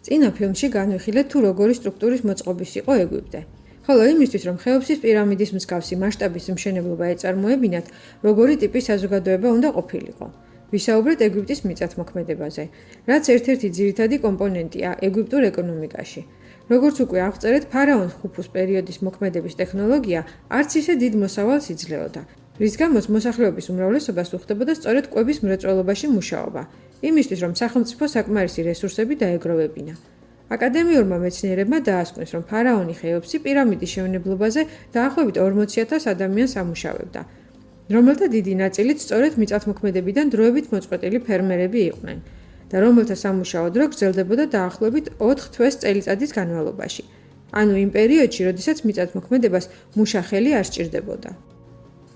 წინა ფილმში განვიხილეთ თუ როგორი სტრუქტურის მოწყობის იყო ეგვიპტე. ხოლო იმისთვის, რომ ხეოფსის პირამიდის მსგავსი მასშტაბის მშენებლობა ეწარმოებინათ, როგორი ტიპის საზოგადოება უნდა ყოფილიყო. ვისაუბრეთ ეგვიპტის მიწათმოქმედებაზე, რაც ერთ-ერთი ძირითადი კომპონენტია ეგვიპტურ ეკონომიკაში. როგორც უკვე აღწერეთ, ფარაონ ხუფუს პერიოდის მოქმედების ტექნოლოგია არც ისე დიდ მოსავალს იძლეოდა, რის გამოც მოსახლეობის უმრავლესობას უხდებოდა სწორედ კვების მრეწველობაში მუშაობა, იმისთვის, რომ სახელმწიფო საკმარისი რესურსები დაეგროვებინა. აკადემიურმა მეცნიერებმა დაასკვნეს, რომ ფარაონი ხეოფსი პირამიდის შემნებლობაზე დაახლოებით 40,000 ადამიანს ამუშავებდა, რომელთა დიდი ნაწილიც სწორედ მიწათმოქმედებიდან დროებით მოწყვეტილი ფერმერები იყვნენ და რომელთა სამუშაო დრო გრძელდებოდა დაახლოებით 4 თვეს წელიწადის განმავლობაში. ანუ იმ პერიოდში, როდესაც მიწათმოქმედებას მუშა ხელი არ სჭირდებოდა.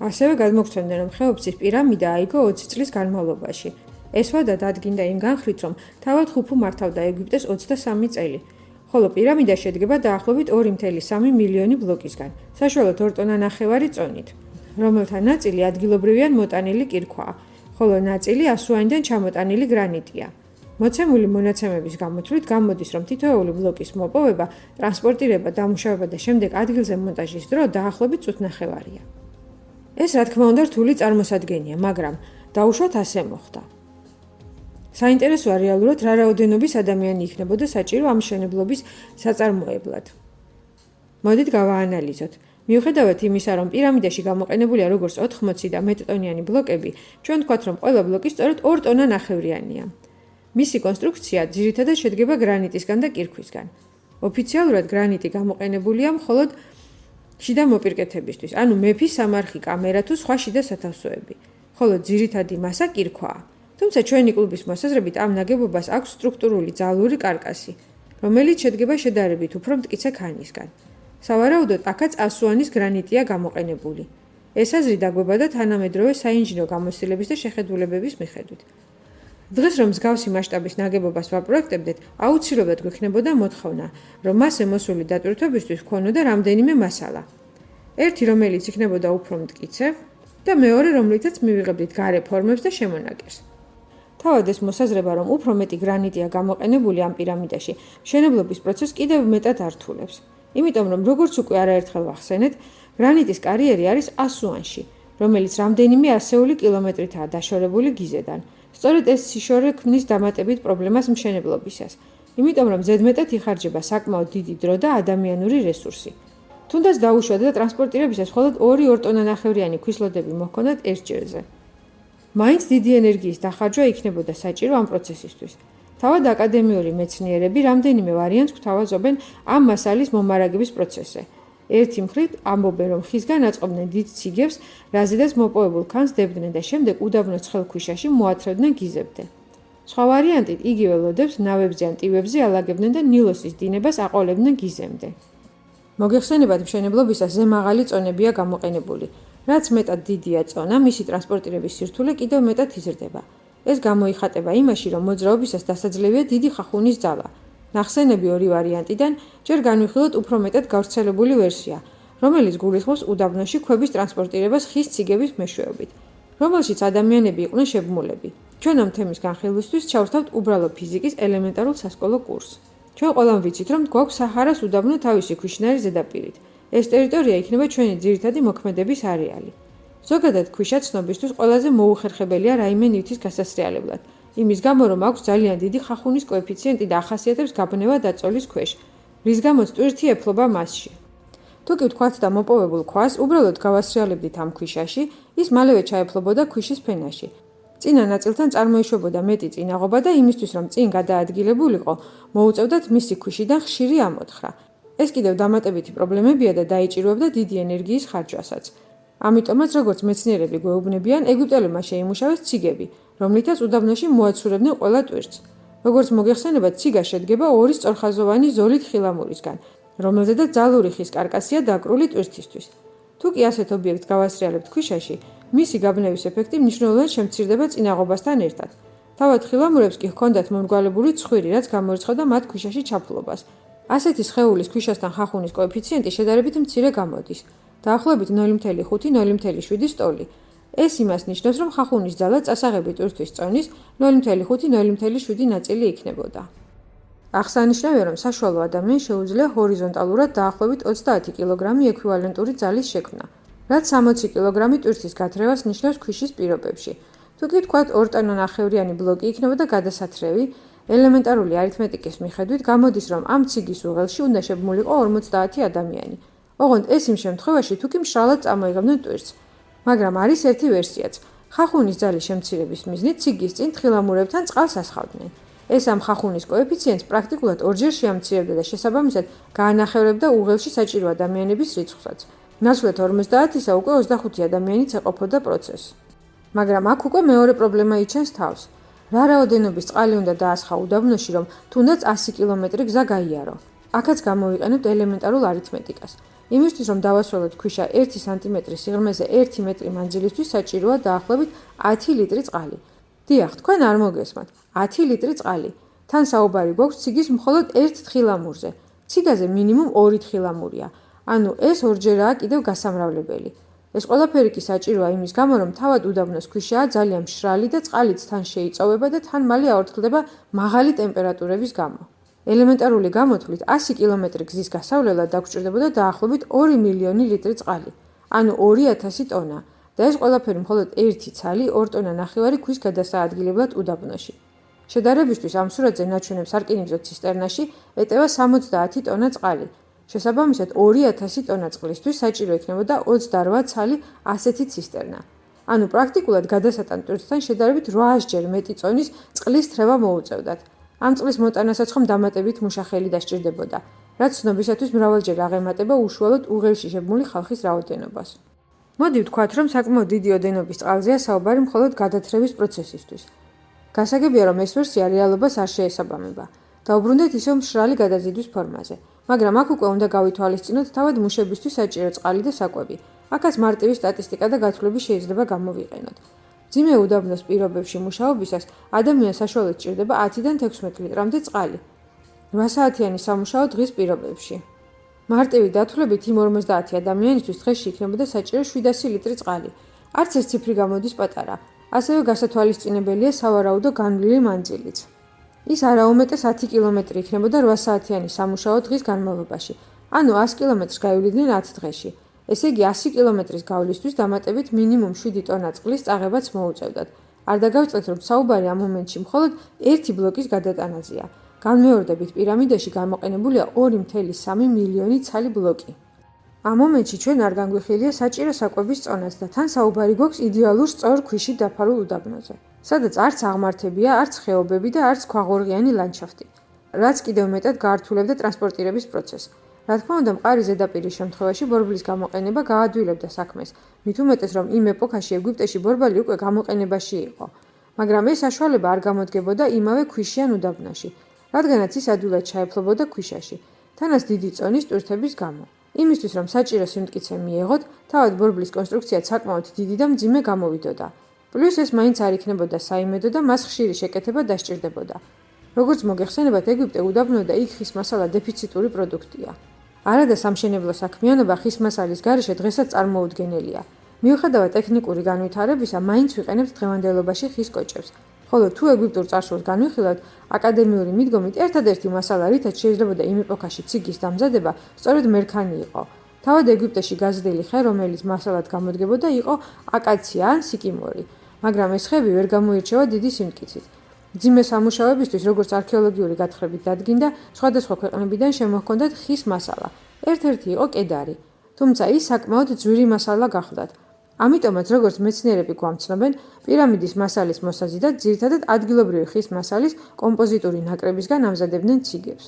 ასევე გადმოგცემდნენ, რომ ხეოფსის პირამიდა აიგო 20 წლის განმავლობაში. ეს ვადა დადგინდა იმ განხრით, რომ თავად ხუფუ მართავდა ეგვიპტეს 23 წელი, ხოლო პირამიდა შედგება დაახლოებით 2,3 მილიონი ბლოკისგან, საშუალოდ 2 ტონა ნახევარი წონით, რომელთა ნაწილი ადგილობრივი ან მოტანილი კირქვაა, ხოლო ნაწილი ასუანიდან ჩამოტანილი გრანიტია. მოცემული მონაცემების გამოთვლით გამოდის, რომ თითოეული ბლოკის მოპოვება, ტრანსპორტირება, დამუშავება და შემდეგ ადგილზე მონტაჟის დრო დაახლოებით წუთნახევარია. ეს რა თქმა უნდა რთული წარმოსადგენია, მაგრამ დაუშვათ ასე მოხდა. საინტერესოა რეალურად რა რაოდენობის ადამიანი იქნებოდა საჭირო ამ მშენებლობის საწარმოებლად. მოდით გავაანალიზოთ. მიუხედავად იმისა, რომ პირამიდაში გამოყენებულია როგორც 80 და მეტ ტონიანი ბლოკები, ჩვენ ვთქვათ, რომ ყველა ბლოკი სწორედ 2 ტონა ნახევრიანია. მისი კონსტრუქცია ძირითადად შედგება გრანიტისგან და კირქვისგან. ოფიციალურად გრანიტი გამოყენებულია მხოლოდ შიდა მოპირკეთებისთვის, ანუ მეფის სამარხი კამერა თუ სხვა შიდა სათავსოები, ხოლო ძირითადი მასა კირქვაა. თუმცა ჩვენი კლუბის მოსაზრებით ამ ნაგებობას აქვს სტრუქტურული ძალური კარკასი, რომელიც შედგება შედარებით უფრო მტკიცე ქანისგან. სავარაუდოდ, აქაც ასუანის გრანიტია გამოყენებული. ეს აზრი დაგვებადა თანამედროვე საინჟინრო გამოცდილების და შეხედულებების მიხედვით. დღეს რომ მსგავსი მასშტაბის ნაგებობას ვაპროექტებდეთ, აუცილებლად გვექნებოდა მოთხოვნა, რომ მასზე მოსული დატვირთვებისთვის ჰქონოდა რამდენიმე მასალა. ერთი, რომელიც იქნებოდა უფრო მტკიცე და მეორე, რომლითაც მივიღებდით გარე ფორმებს და შემონაკერს. თავად ეს მოსაზრება, რომ უფრო მეტი გრანიტია გამოყენებული ამ პირამიდაში, მშენებლობის პროცესს კიდევ მეტად ართულებს. იმიტომ რომ როგორც უკვე არაერთხელ ვახსენეთ, გრანიტის კარიერი არის ასუანში, რომელიც რამდენიმე ასეული კილომეტრითაა დაშორებული გიზედან. სწორედ ეს სიშორე ქმნის დამატებით პრობლემას მშენებლობისას, იმიტომ რომ ზედმეტად იხარჯება საკმაოდ დიდი დრო და ადამიანური რესურსი. თუნდაც დაუშვათ და ტრანსპორტირებისას მხოლოდ 2 ტონა ნახევრიანი ქვისლოდები მოჰქონდათ ერთ ჯერზე. მაინც დიდი ენერგიის დახარჯვა იქნებოდა საჭირო ამ პროცესისთვის. თავად აკადემიური მეცნიერები რამდენიმე ვარიანტს გვთავაზობენ ამ მასალის მომარაგების პროცესზე. ერთი მხრივ ამბობენ, რომ ხისგან აწყობდნენ დიდ ციგებს, რაზედაც მოპოვებულ ქანს დებდნენ და შემდეგ უდაბნო ცხელ ქვიშაში მოათრევდნენ გიზებზე. სხვა ვარიანტით იგივე ლოდებს ნავებზე ან ტივებზე ალაგებდნენ და ნილოსის დინებას აყოლებდნენ გიზემდე. მოგეხსენებათ, მშენებლობისას ზემაღალი წონებია გამოყენებული. რაც მეტად დიდია წონა, მისი ტრანსპორტირების სირთულე კიდევ მეტად იზრდება. ეს გამოიხატება იმაში, რომ მოძრაობისას დასაძლევია დიდი ხახუნის ძალა. ნახსენები ორი ვარიანტიდან ჯერ განვიხილოთ უფრო მეტად გავრცელებული ვერსია, რომელიც გულისხმობს უდაბნოში ქვების ტრანსპორტირებას ხის ციგების მეშვეობით, რომელშიც ადამიანები იყვნენ შებმულები. ჩვენ ამ თემის განხილვისთვის ჩავრთავთ უბრალო ფიზიკის ელემენტარულ სასკოლო კურსს. ჩვენ ყველამ ვიცით, რომ გვაქვს საჰარას უდაბნო თავისი ქვიშნარი ზედაპირით. ეს ტერიტორია იქნება ჩვენი ძირითადი მოქმედების არეალი. ზოგადად ქვიშა ცნობისთვის ყველაზე მოუხერხებელია რაიმე ნივთის გასასრიალებლად, იმის გამო, რომ აქვს ძალიან დიდი ხახუნის კოეფიციენტი და ახასიათებს გაბნევა დაწოლის ქვეშ, რის გამოც ტვირთი ეფლობა მასში. თუ კი ვთქვათ და მოპოვებულ ქვას უბრალოდ გავასრიალებდით ამ ქვიშაში, ის მალევე ჩაეფლობოდა ქვიშის ფენაში. წინა ნაწილთან წარმოიშვებოდა მეტი წინაღობა და იმისთვის, რომ წინ გადაადგილებულიყო, მოუწევდათ მისი ქვიშიდან ხშირი ამოთხრა. ეს კიდევ დამატებითი პრობლემებია და დაიჭირვებდა დიდი ენერგიის ხარჯვასაც. ამიტომაც, როგორც მეცნიერები გვეუბნებიან, ეგვიპტელებმა შეიმუშავეს ციგები, რომლითაც უდაბნოში მოაცურებდნენ ყველა ტვირთს. როგორც მოგეხსენებათ, ციგა შედგება 2 სწორხაზოვანი ზოლით ხილამურისგან, რომელზედაც ძალური ხის კარკასია დაკრული ტვირთისთვის. თუ კი ასეთ ობიექტს გავასრიალებთ ქვიშაში, მისი გაბნევის ეფექტი მნიშვნელოვნად შემცირდება წინაღობასთან ერთად. თავად ხილამურებს კი ჰქონდათ მომრგვალებული ცხვირი, რაც გამოირცხევდა მათ ქვიშაში ჩაფლობას. ასეთი სხეულის ქვიშასთან ხახუნის კოეფიციენტი შედარებით მცირე გამოდის. დაახლოებით 0,5-0,7 სტოლი. ეს იმას ნიშნავს, რომ ხახუნის ძალა წასაღები ტვირთვის წონის 0,5-0,7 ნაწილი იქნებოდა. აღსანიშნავია, რომ საშუალო ადამიანს შეუძლია ჰორიზონტალურად დაახლოებით 30 კილოგრამი ექვივალენტური ძალის შექმნა, რაც 60 კილოგრამი ტვირთის გათრევას ნიშნავს ქვიშის პირობებში. თუ კი ვთქვათ 2 ტონა ნახევრიანი ბლოკი იქნებოდა გადასათრევი, ელემენტარული არითმეტიკის მიხედვით გამოდის, რომ ამ ციგის უღელში უნდა შეგმულიყო 50 ადამიანი. ოღონდ ეს იმ შემთხვევაში, თუ კი მშრალად წამოიღებდნენ ტვირთს. მაგრამ არის ერთი ვერსიაც. ხახუნის ძალის შემცირების მიზნით ციგის წინ თხილამურებთან წყალს ასხავდნენ. ეს ამ ხახუნის კოეფიციენტს პრაქტიკულად ორჯერ შეამცირებდა და შესაბამისად გაანახევრებდა უღელში საჭირო ადამიანების რიცხვსაც. ნაცვლად 50-ისა უკვე 25 ადამიანიც ეყოფოდა პროცესს. მაგრამ აქ უკვე მეორე პრობლემა იჩენს თავს. რა რაოდენობის წყალი უნდა დაასხა უდაბნოში, რომ თუნდაც 100 კილომეტრი გზა გაიარო. აქაც გამოვიყენებთ ელემენტარულ არითმეტიკას. იმისთვის, რომ დავასრულოთ ქვიშა 1 სანტიმეტრის სიღრმეზე 1 მეტრი მანძილისთვის საჭიროა დაახლოებით 10 ლიტრი წყალი. დიახ, თქვენ არ მოგესმათ, 10 ლიტრი წყალი. თან საუბარი გვაქვს ციგის მხოლოდ 1 თხილამურზე. ციგაზე მინიმუმ 2 თხილამურია. ანუ ეს ორჯერაა კიდევ გასამრავლებელი. ეს ყველაფერი კი საჭიროა იმის გამო, რომ თავად უდაბნოს ქვიშაა ძალიან მშრალი და წყალიც თან შეიწოვება და თან მალე აორთქლდება მაღალი ტემპერატურების გამო. ელემენტარული გამოთვლით 100 კილომეტრი გზის გასავლელად დაგჭირდებოდა დაახლოებით 2 მილიონი ლიტრი წყალი, ანუ 2000 ტონა. და ეს ყველაფერი მხოლოდ 1 ცალი 2 ტონა ნახევარი ქვის გადასაადგილებლად უდაბნოში. შედარებისთვის ამ სურათზე ნაჩვენებ სარკინიგზო ცისტერნაში ეტევა 70 ტონა წყალი. შესაბამისად 2000 ტონა წყლისთვის საჭირო იქნებოდა 28 ცალი ასეთი ცისტერნა. ანუ პრაქტიკულად გადასატან ტვირთთან შედარებით 800-ჯერ მეტი წონის წყლის თრევა მოუწევდათ. ამ წყლის მოტანასაც ხომ დამატებით მუშახელი დასჭირდებოდა, რაც ცნობისათვის მრავალჯერ აღემატება უშუალოდ უღელში შეგმული ხალხის რაოდენობას. მოდი ვთქვათ, რომ საკმაოდ დიდი ოდენობის წყალზეა საუბარი მხოლოდ გადათრევის პროცესისთვის. გასაგებია, რომ ეს ვერსია რეალობას არ შეესაბამება. დაუბრუნდეთ ისევ მშრალი გადაზიდვის ფორმაზე. მაგრამ აქ უკვე უნდა გავითვალისწინოთ თავად მუშებისთვის საჭირო წყალი და საკვები. აქაც მარტივი სტატისტიკა და გათვლები შეიძლება გამოვიყენოთ. მძიმე უდაბნოს პირობებში მუშაობისას ადამიანს საშუალოდ სჭირდება 10-დან 16 ლიტრამდე წყალი. 8 საათიანი სამუშაო დღის პირობებში. მარტივი დათვლებით იმ 50 ადამიანისთვის დღეში იქნებოდა საჭირო 700 ლიტრი წყალი. არც ეს ციფრი გამოდის პატარა. ასევე გასათვალისწინებელია სავარაუდო განვლილი მანძილიც. ის არაუმეტეს 10 კილომეტრი იქნებოდა 8 საათიანი სამუშაო დღის განმავლობაში. ანუ 100 კილომეტრს გაივლიდნენ 10 დღეში. ესე იგი 100 კილომეტრის გავლისთვის დამატებით მინიმუმ 7 ტონა წყლის წაღებაც მოუწევდათ. არ დაგავიწყდეთ, რომ საუბარი ამ მომენტში მხოლოდ 1 ბლოკის გადატანაზეა. განმეორდებით პირამიდაში გამოყენებულია 2,3 მილიონი ცალი ბლოკი. ამ მომენტში ჩვენ არ განგვიხილია საჭირო საკვების წონაც და თან საუბარი გვაქვს იდეალურ სწორ ქვიშით დაფარულ უდაბნოზე, სადაც არც აღმართებია, არც ხეობები და არც ქვაღორღიანი ლანდშაფტი, რაც კიდევ მეტად გაართულებდა ტრანსპორტირების პროცესს. რა თქმა უნდა, მყარი ზედაპირის შემთხვევაში ბორბლის გამოყენება გაადვილებდა საქმეს, მით უმეტეს, რომ იმ ეპოქაში ეგვიპტეში ბორბალი უკვე გამოყენებაში იყო. მაგრამ ეს საშუალება არ გამოდგებოდა იმავე ქვიშიან უდაბნოში, რადგანაც ის ადვილად ჩაეფლობოდა ქვიშაში, თანაც დიდი წონის ტვირთების გამო. იმისთვის, რომ საჭირო სიმტკიცე მიეღოთ, თავად ბორბლის კონსტრუქცია საკმაოდ დიდი და მძიმე გამოვიდოდა. პლუს ეს მაინც არ იქნებოდა საიმედო და მას ხშირი შეკეთება დასჭირდებოდა. როგორც მოგეხსენებათ, ეგვიპტე უდაბნო და იქ ხის მასალა დეფიციტური პროდუქტია. არადა სამშენებლო საქმიანობა ხის მასალის გარეშე დღესაც წარმოუდგენელია. მიუხედავად ტექნიკური განვითარებისა, მაინც ვიყენებთ დღევანდელობაში ხის კოჭებს. ხოლო თუ ეგვიპტურ წარსულს განვიხილავთ, აკადემიური მიდგომით ერთადერთი მასალა, რითაც შეიძლებოდა იმ ეპოქაში ციგის დამზადება, სწორედ მერქანი იყო. თავად ეგვიპტეში გაზრდილი ხე, რომელიც მასალად გამოდგებოდა, იყო აკაცია ან სიკიმორი, მაგრამ ეს ხეები ვერ გამოირჩევა დიდი სიმტკიცით. მძიმე სამუშაოებისთვის, როგორც არქეოლოგიური გათხრებით დადგინდა, სხვადასხვა ქვეყნებიდან შემოჰქონდათ ხის მასალა. ერთ-ერთი იყო კედარი, თუმცა ის საკმაოდ ძვირი მასალა გახლდათ. ამიტომაც, როგორც მეცნიერები გვამცნობენ, პირამიდის მასალის მოსაზიდად ძირითადად ადგილობრივი ხის მასალის კომპოზიტური ნაკრებისგან ამზადებდნენ ციგებს.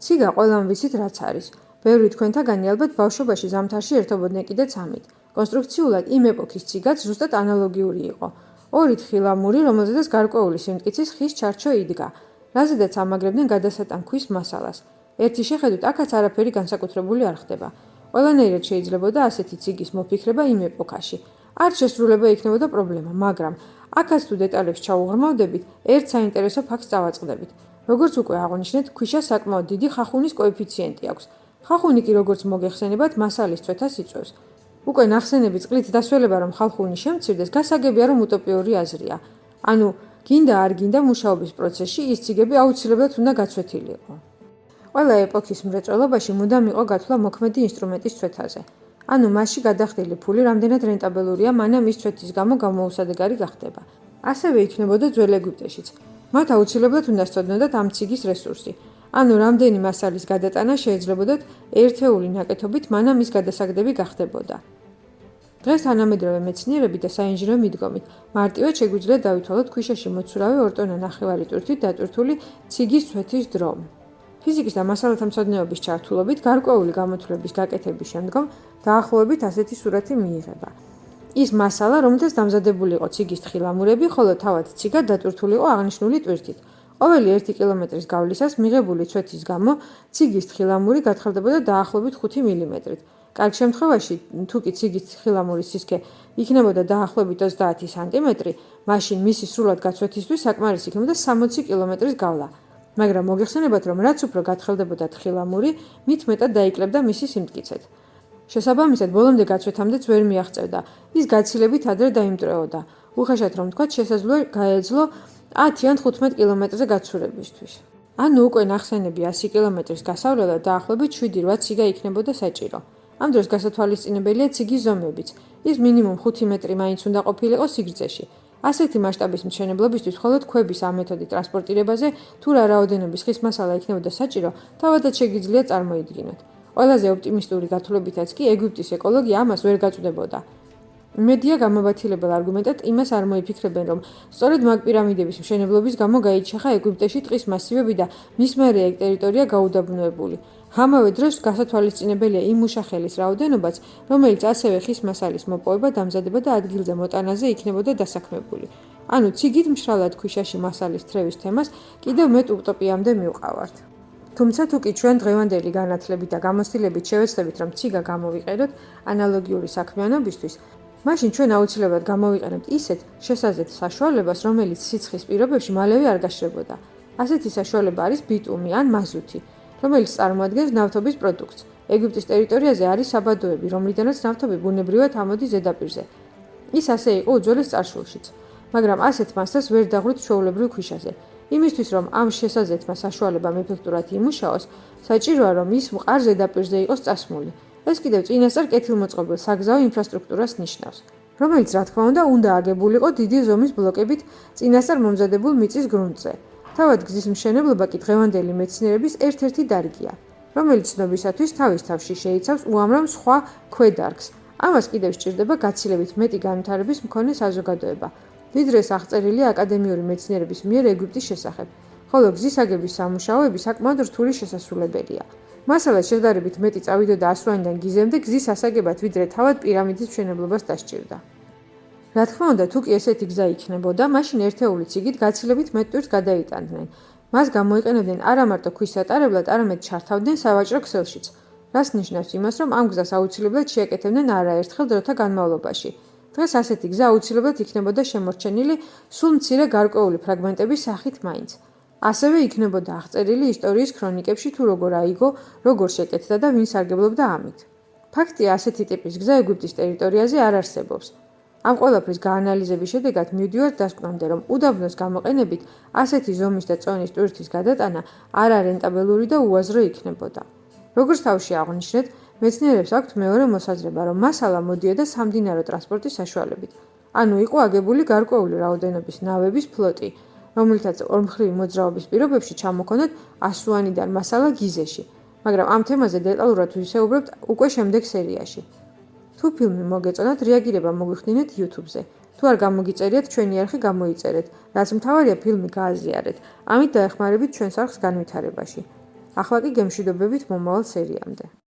ციგა ყველამ ვიცით რაც არის. ბევრი თქვენთაგანი ალბათ ბავშვობაში ზამთარში ერთობოდნენ კიდეც ამით. კონსტრუქციულად იმ ეპოქის ციგაც ზუსტად ანალოგიური იყო. 2 თხილამური, რომელზედაც გარკვეული სიმტკიცის ხის ჩარჩო იდგა, რაზედაც ამაგრებდნენ გადასატან ქვის მასალას. ერთი შეხედვით აქაც არაფერი განსაკუთრებული არ ხდება. ყველანაირად შეიძლებოდა ასეთი ციგის მოფიქრება იმ ეპოქაში. არ შესრულება იქნებოდა პრობლემა, მაგრამ აქაც თუ დეტალებს ჩაუღრმავდებით, ერთ საინტერესო ფაქტს წავაწყდებით. როგორც უკვე აღვნიშნეთ, ქვიშას საკმაოდ დიდი ხახუნის კოეფიციენტი აქვს. ხახუნი კი როგორც მოგეხსენებათ, მასალის წვეთას იწვევს. უკვე ნახსენები წყლით დასველება, რომ ხახუნი შემცირდეს, გასაგებია, რომ უტოპიური აზრია. ანუ გინდა არ გინდა მუშაობის პროცესში ის ციგები აუცილებლად უნდა გაცვეთილიყო. ყველა ეპოქის მრეწველობაში მუდამ იყო გათვლა მოქმედი ინსტრუმენტის ცვეთაზე. ანუ მასში გადახდილი ფული რამდენად რენტაბელურია, მანამ ის ცვეთის გამო გამოუსადეგარი გახდება. ასევე იქნებოდა ძველ ეგვიპტეშიც. მათ აუცილებლად უნდა სწოდნოდათ ამ ციგის რესურსი. ანუ რამდენი მასალის გადატანა შეიძლებოდათ ერთეული ნაკეთობით, მანამ ის გადასაგდები გახდებოდა. დღეს თანამედროვე მეცნიერები და საინჟინრო მიდგომით მარტივად შეგვიძლია დავითვალოთ ქვიშაში მოცურავე 2 ტონა ნახევარი ტვირთით დატვირთული ციგის ცვეთის დრო. ფიზიკის და მასალათა მცოდნეობის ჩართულობით გარკვეული გამოთვლების გაკეთების შემდგომ დაახლოებით ასეთი სურათი მიიღება. ის მასალა, რომელთაც დამზადებული იყო ციგის თხილამურები, ხოლო თავად ციგა დატვირთული იყო აღნიშნული ტვირთით. ყოველი 1 კილომეტრის გავლისას მიღებული ცვეთის გამო ციგის თხილამური გათხელდებოდა დაახლოებით 5 მილიმეტრით. კარგ შემთხვევაში, თუკი ციგის თხილამურის სისქე იქნებოდა დაახლოებით 30 სანტიმეტრი, მაშინ მისი სრულად გაცვეთისთვის საკმარისი იქნებოდა 60 კილომეტრის გავლა. მაგრამ მოგეხსენებათ, რომ რაც უფრო გათხელდებოდა თხილამური, მით მეტად დაიკლებდა მისი სიმტკიცეთ. შესაბამისად, ბოლომდე გაცვეთამდეც ვერ მიაღწევდა. ის გაცილებით ადრე დაიმტვრეოდა. უხეშად რომ ვთქვათ, შესაძლოა გაეძლო 10 ან 15 კილომეტრზე გაცურებისთვის. ანუ უკვე ნახსენები 100 კილომეტრის გასავლელად დაახლოებით 7-8 ციგა იქნებოდა საჭირო. ამ დროს გასათვალისწინებელია ციგის ზომებიც. ის მინიმუმ 5 მეტრი მაინც უნდა ყოფილიყო სიგრძეში. ასეთი მასშტაბის მშენებლობისთვის მხოლოდ ქვების ამ მეთოდით ტრანსპორტირებაზე თუ რა რაოდენობის ხის მასალა იქნებოდა საჭირო, თავადაც შეგიძლია წარმოიდგინოთ. ყველაზე ოპტიმისტური გათვლებითაც კი ეგვიპტის ეკოლოგია ამას ვერ გაწვდებოდა. მედია გამაბათილებელ არგუმენტად იმას არ მოიფიქრებენ, რომ სწორედ მაგ პირამიდების მშენებლობის გამო გაიჩეხა ეგვიპტეში ტყის მასივები და მის მერე ეგ ტერიტორია გაუდაბნოებული. ამავე დროს გასათვალისწინებელია იმ მუშახელის რაოდენობაც, რომელიც ასევე ხის მასალის მოპოვება, დამზადება და ადგილზე მოტანაზე იქნებოდა დასაქმებული. ანუ ციგით მშრალად ქვიშაში მასალის თრევის თემას კიდევ მეტ უტოპიამდე მივყავართ. თუმცა თუ კი ჩვენ დღევანდელი განათლებით და გამოცდილებით შევეცდებით, რომ ციგა გამოვიყენოთ ანალოგიური საქმიანობისთვის, მაშინ ჩვენ აუცილებლად გამოვიყენებთ ისეთ შესაზეთ საშუალებას, რომელიც სიცხის პირობებში მალევე არ გაშრებოდა. ასეთი საშუალება არის ბიტუმი ან მაზუთი, რომელიც წარმოადგენს ნავთობის პროდუქტს. ეგვიპტის ტერიტორიაზე არის საბადოები, რომლიდანაც ნავთობი ბუნებრივად ამოდის ზედაპირზე. ის ასე იყო უძველეს წარსულშიც, მაგრამ ასეთ მასას ვერ დაღვით ჩვეულებრივ ქვიშაზე. იმისთვის, რომ ამ შესაზეთმა საშუალებამ ეფექტურად იმუშაოს, საჭიროა, რომ ის მყარ ზედაპირზე იყოს წასმული. ეს კიდევ წინასწარ კეთილმოწყობილ საგზაო ინფრასტრუქტურას ნიშნავს, რომელიც რა თქმა უნდა აგებულიყო დიდი ზომის ბლოკებით წინასწარ მომზადებულ მიწის გრუნტზე. თავად გზის მშენებლობა კი დღევანდელი მეცნიერების ერთ-ერთი დარგია, რომელიც ცნობისათვის თავის თავში შეიცავს უამრავ სხვა ქვედარგს. ამას კიდევ სჭირდება გაცილებით მეტი განვითარების მქონე საზოგადოება, ვიდრე ეს აღწერილია აკადემიური მეცნიერების მიერ ეგვიპტის შესახებ, ხოლო გზის აგების სამუშაოები საკმაოდ რთული შესასრულებელია. მასალა შედარებით მეტი წავიდოდა ასვანიდან გიზემდე გზის ასაგებად, ვიდრე თავად პირამიდის მშენებლობას დასჭირდა. რა თქმა უნდა, თუ კი ესეთი გზა იქნებოდა, მაშინ ერთეული ციგით გაცილებით მეტ ტვირთს გადაიტანდნენ. მას გამოიყენებდნენ არა მარტო ქვის სატარებლად, არამედ ჩართავდნენ სავაჭრო ქსელშიც, რაც ნიშნავს იმას, რომ ამ გზას აუცილებლად შეეკეთებდნენ არაერთხელ დროთა განმავლობაში. დღეს ასეთი გზა აუცილებლად იქნებოდა შემორჩენილი სულ მცირე გარკვეული ფრაგმენტების სახით მაინც. ასევე იქნებოდა აღწერილი ისტორიის ქრონიკებში თუ როგორ აიგო, როგორ შეკეთდა და ვინ სარგებლობდა ამით. ფაქტია, ასეთი ტიპის გზა ეგვიპტის ტერიტორიაზე არ არსებობს. ამ ყველაფრის გაანალიზების შედეგად მივდივართ დასკვნამდე, რომ უდაბნოს გამოყენებით ასეთი ზომის და წონის ტვირთის გადატანა არარენტაბელური და უაზრო იქნებოდა. როგორც თავში აღვნიშნეთ, მეცნიერებს აქვთ მეორე მოსაზრება, რომ მასალა მოდიოდა სამდინარო ტრანსპორტის საშუალებით. ანუ იყო აგებული გარკვეული რაოდენობის ნავების ფლოტი, რომელთაც ორმხრივი მოძრაობის პირობებში ჩამოქონათ ასუანიდან მასალა გიზეში, მაგრამ ამ თემაზე დეტალურად ვისაუბრებთ უკვე შემდეგ სერიაში. თუ ფილმი მოგეწონათ, რეაგირება მოგვიხდინეთ YouTube-ზე. თუ არ გამოგიწერიათ, ჩვენი არხი გამოიწერეთ, რაც მთავარია ფილმი გააზიარეთ, ამით დაეხმარებით ჩვენს არხს განვითარებაში. ახლა კი გემშვიდობებით მომავალ სერიამდე.